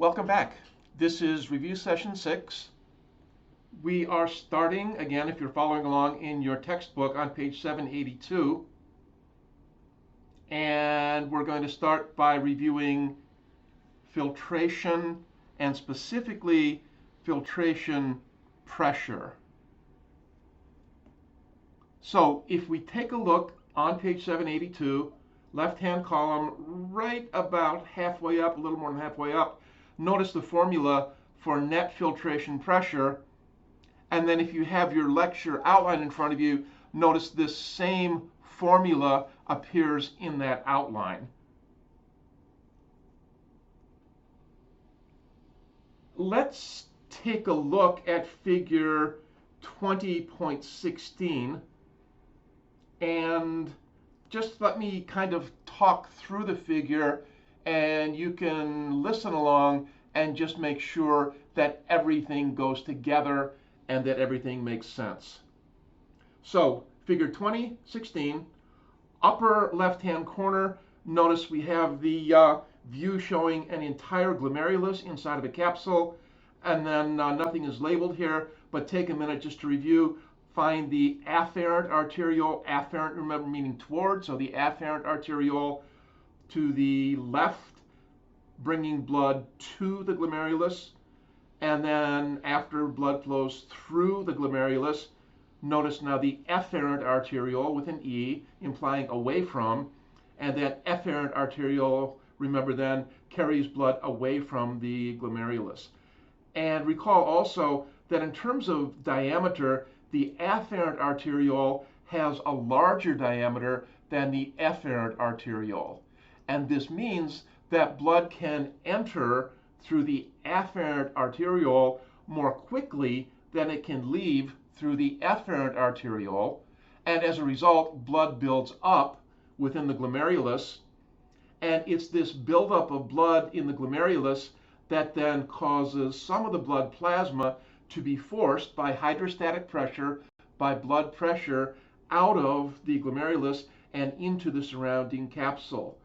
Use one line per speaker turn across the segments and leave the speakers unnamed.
Welcome back. This is review session 6. We are starting, again, if you're following along in your textbook, on page 782. And we're going to start by reviewing filtration, and specifically filtration pressure. So if we take a look on page 782, left-hand column, right about halfway up, a little more than halfway up, notice the formula for net filtration pressure. And then if you have your lecture outline in front of you, notice this same formula appears in that outline. Let's take a look at figure 20.16, and just let me kind of talk through the figure, and you can listen along and just make sure that everything goes together and that everything makes sense. So figure 20.16, upper left-hand corner, notice we have the view showing an entire glomerulus inside of a capsule, and then nothing is labeled here, but take a minute just to review. Find the afferent arteriole, afferent, remember, meaning toward, so the afferent arteriole to the left, bringing blood to the glomerulus, and then after blood flows through the glomerulus, notice now the efferent arteriole with an E, implying away from, and that efferent arteriole, remember then, carries blood away from the glomerulus. And recall also that in terms of diameter, the afferent arteriole has a larger diameter than the efferent arteriole. And this means that blood can enter through the afferent arteriole more quickly than it can leave through the efferent arteriole. And as a result, blood builds up within the glomerulus. And it's this buildup of blood in the glomerulus that then causes some of the blood plasma to be forced by hydrostatic pressure, by blood pressure, out of the glomerulus and into the surrounding capsule.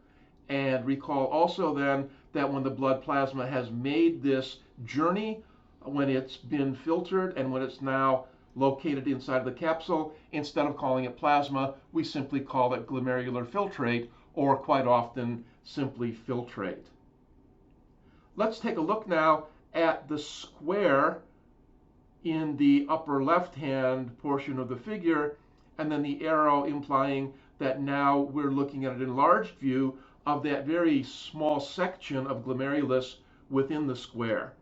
And recall also then that when the blood plasma has made this journey, when it's been filtered and when it's now located inside of the capsule, instead of calling it plasma, we simply call it glomerular filtrate, or quite often simply filtrate. Let's take a look now at the square in the upper left-hand portion of the figure, and then the arrow implying that now we're looking at an enlarged view of that very small section of glomerulus within the square.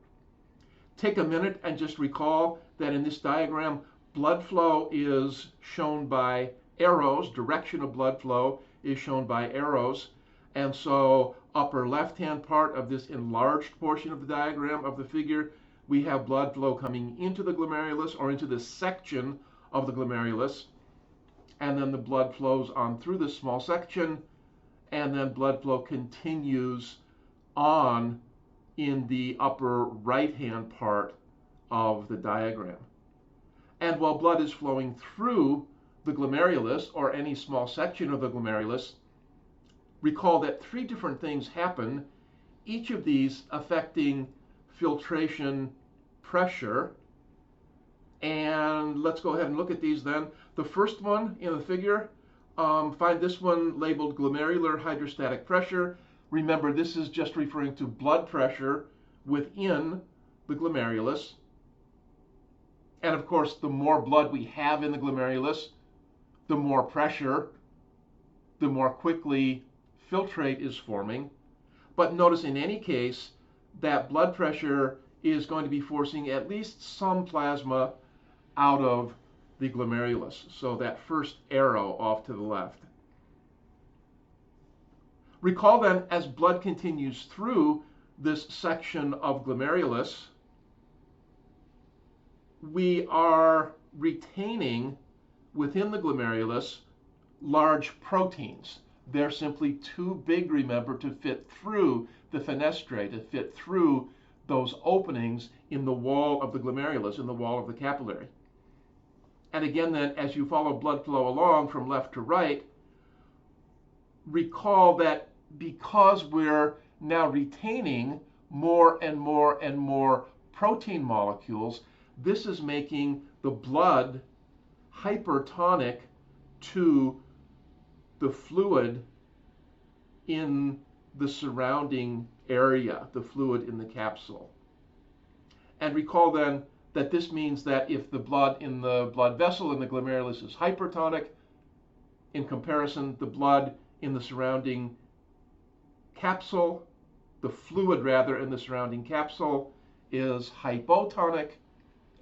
Take a minute and just recall that in this diagram, blood flow is shown by arrows, direction of blood flow is shown by arrows, and so upper left-hand part of this enlarged portion of the diagram of the figure, we have blood flow coming into the glomerulus or into this section of the glomerulus, and then the blood flows on through this small section, and then blood flow continues on in the upper right-hand part of the diagram. And while blood is flowing through the glomerulus or any small section of the glomerulus, recall that 3 different things happen, each of these affecting filtration pressure. And let's go ahead and look at these then. The first one in the figure, find this one labeled glomerular hydrostatic pressure. Remember, this is just referring to blood pressure within the glomerulus. And of course, the more blood we have in the glomerulus, the more pressure, the more quickly filtrate is forming. But notice in any case that blood pressure is going to be forcing at least some plasma out of the glomerulus. So that first arrow off to the left. Recall then, as blood continues through this section of glomerulus, we are retaining within the glomerulus large proteins. They're simply too big, remember, to fit through the fenestrae, to fit through those openings in the wall of the glomerulus, in the wall of the capillary. And again then, as you follow blood flow along from left to right, recall that because we're now retaining more and more and more protein molecules. This is making the blood hypertonic to the fluid in the surrounding area, the fluid in the capsule. And recall then that this means that if the blood in the blood vessel in the glomerulus is hypertonic, in comparison, the blood in the surrounding capsule, the fluid rather in the surrounding capsule is hypotonic.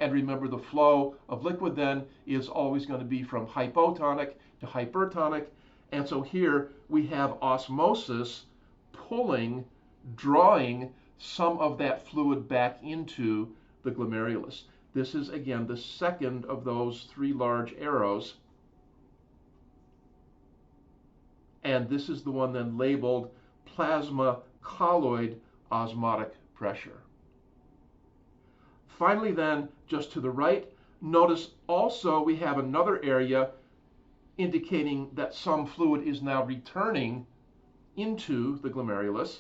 And remember, the flow of liquid then is always going to be from hypotonic to hypertonic. And so here we have osmosis pulling, drawing some of that fluid back into the glomerulus. This is, again, the second of those three large arrows. And this is the one then labeled plasma colloid osmotic pressure. Finally then, just to the right, notice also we have another area indicating that some fluid is now returning into the glomerulus.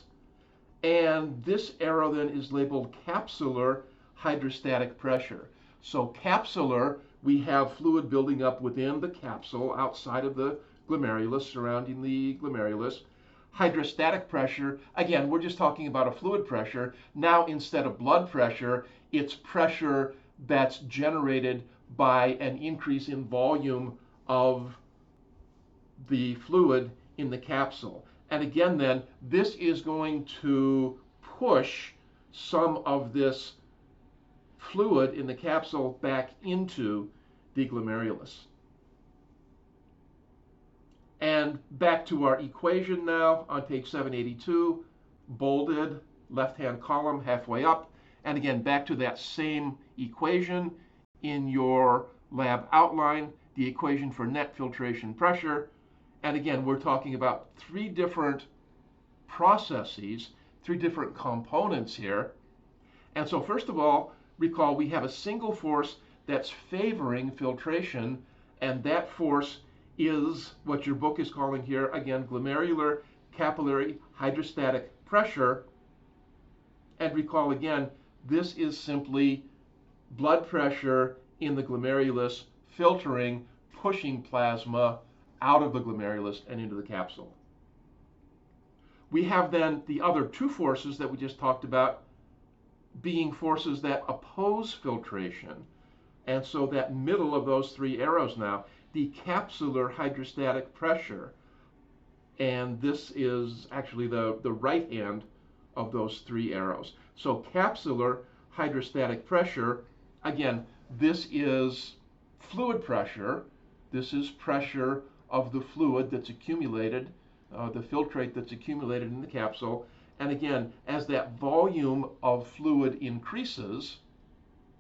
And this arrow then is labeled capsular hydrostatic pressure. So capsular, we have fluid building up within the capsule outside of the glomerulus, surrounding the glomerulus. Hydrostatic pressure, again, we're just talking about a fluid pressure. Now, instead of blood pressure, it's pressure that's generated by an increase in volume of the fluid in the capsule. And again, then, this is going to push some of this fluid in the capsule back into the glomerulus. And back to our equation now on page 782, bolded, left-hand column halfway up. And again, back to that same equation in your lab outline, the equation for net filtration pressure. And again, we're talking about three different processes, three different components here. And so first of all, recall we have a single force that's favoring filtration, and that force is what your book is calling here, again, glomerular capillary hydrostatic pressure. And recall again, this is simply blood pressure in the glomerulus filtering, pushing plasma out of the glomerulus and into the capsule. We have then the other two forces that we just talked about being forces that oppose filtration. And so that middle of those three arrows now, the capsular hydrostatic pressure. And this is actually the right hand of those three arrows. So capsular hydrostatic pressure, again, this is fluid pressure. This is pressure of the fluid that's accumulated, the filtrate that's accumulated in the capsule. And again, as that volume of fluid increases,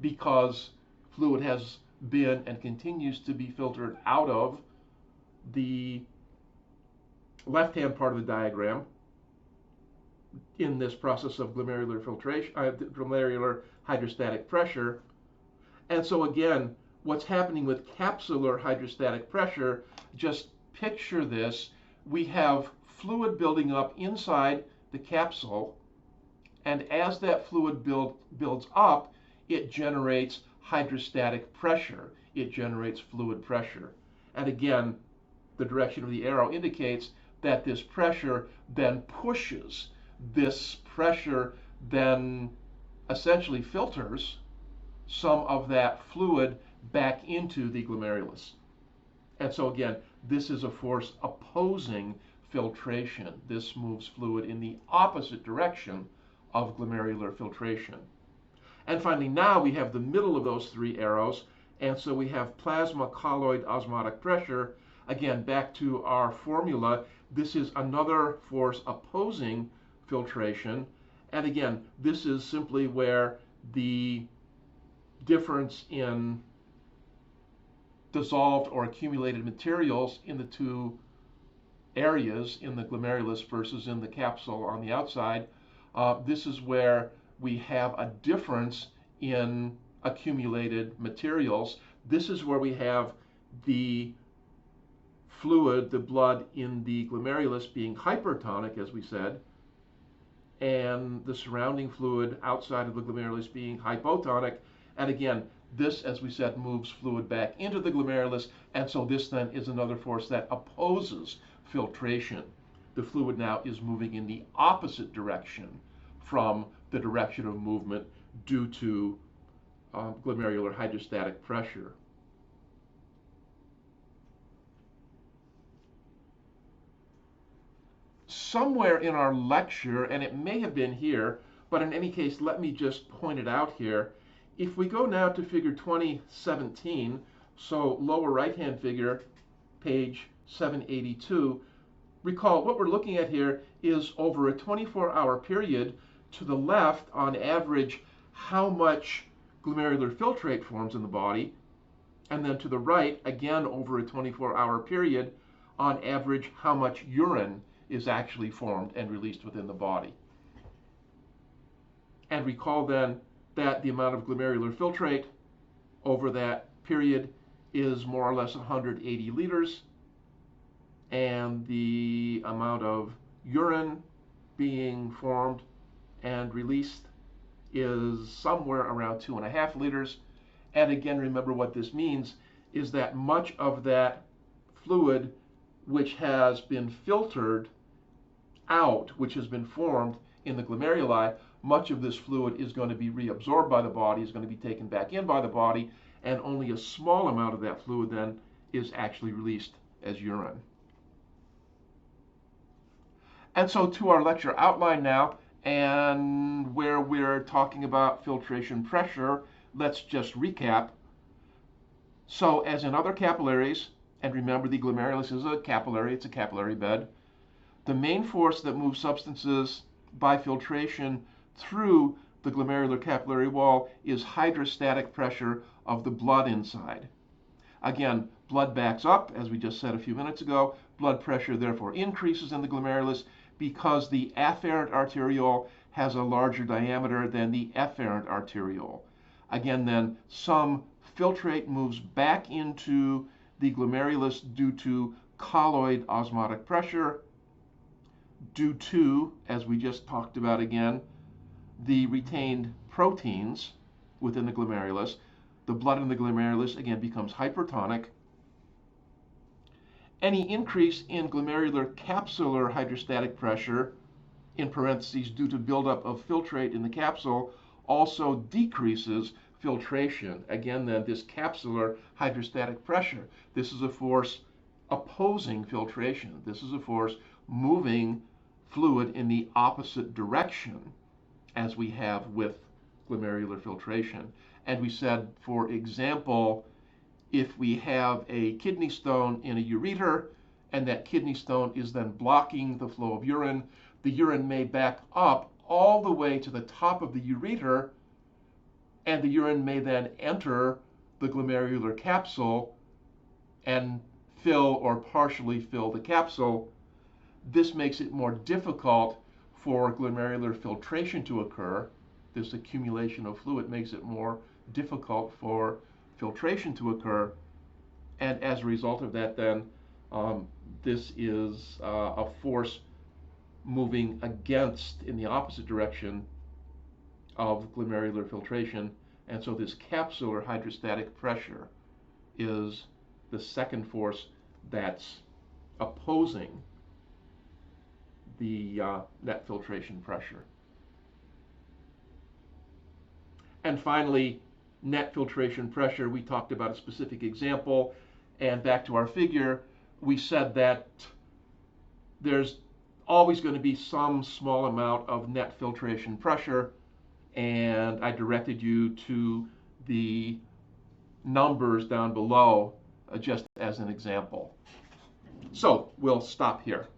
because fluid has been and continues to be filtered out of the left-hand part of the diagram in this process of glomerular filtration, glomerular hydrostatic pressure. And so again, what's happening with capsular hydrostatic pressure, just picture this. We have fluid building up inside the capsule, and as that fluid builds up, it generates hydrostatic pressure. It generates fluid pressure. And again, the direction of the arrow indicates that this pressure then pushes. This pressure then essentially filters some of that fluid back into the glomerulus. And so again, this is a force opposing filtration. This moves fluid in the opposite direction of glomerular filtration. And finally, now we have the middle of those three arrows, and so we have plasma colloid osmotic pressure. Again, back to our formula, this is another force opposing filtration. And again, this is simply where the difference in dissolved or accumulated materials in the two areas, in the glomerulus versus in the capsule on the outside, this is where we have a difference in accumulated materials. This is where we have the fluid, the blood in the glomerulus being hypertonic, as we said, and the surrounding fluid outside of the glomerulus being hypotonic. And again, this, as we said, moves fluid back into the glomerulus, and so this then is another force that opposes filtration. The fluid now is moving in the opposite direction from the direction of movement due to glomerular hydrostatic pressure. Somewhere in our lecture, and it may have been here, but in any case, let me just point it out here. If we go now to figure 2017, so lower right-hand figure, page 782, recall what we're looking at here is over a 24-hour period. To the left, on average, how much glomerular filtrate forms in the body, and then to the right, again over a 24-hour period, on average, how much urine is actually formed and released within the body. And recall then that the amount of glomerular filtrate over that period is more or less 180 liters, and the amount of urine being formed and released is somewhere around 2.5 liters. And again, remember what this means is that much of that fluid which has been filtered out, which has been formed in the glomeruli, much of this fluid is going to be reabsorbed by the body, is going to be taken back in by the body, and only a small amount of that fluid then is actually released as urine. And so to our lecture outline now, and where we're talking about filtration pressure, let's just recap. So as in other capillaries, and remember the glomerulus is a capillary, it's a capillary bed, the main force that moves substances by filtration through the glomerular capillary wall is hydrostatic pressure of the blood inside. Again, blood backs up, as we just said a few minutes ago. Blood pressure therefore increases in the glomerulus because the afferent arteriole has a larger diameter than the efferent arteriole. Again then, some filtrate moves back into the glomerulus due to colloid osmotic pressure, due to, as we just talked about again, the retained proteins within the glomerulus. The blood in the glomerulus again becomes hypertonic. Any increase in glomerular capsular hydrostatic pressure, in parentheses, due to buildup of filtrate in the capsule, also decreases filtration. Again then, this capsular hydrostatic pressure, this is a force opposing filtration. This is a force moving fluid in the opposite direction as we have with glomerular filtration. And we said, for example, if we have a kidney stone in a ureter and that kidney stone is then blocking the flow of urine, the urine may back up all the way to the top of the ureter, and the urine may then enter the glomerular capsule and fill or partially fill the capsule. This makes it more difficult for glomerular filtration to occur. This accumulation of fluid makes it more difficult for filtration to occur. And as a result of that then, this is a force moving against, in the opposite direction of glomerular filtration. And so this capsular hydrostatic pressure is the second force that's opposing the net filtration pressure. And finally, net filtration pressure, we talked about a specific example, and back to our figure, we said that there's always going to be some small amount of net filtration pressure, and I directed you to the numbers down below just as an example. So we'll stop here.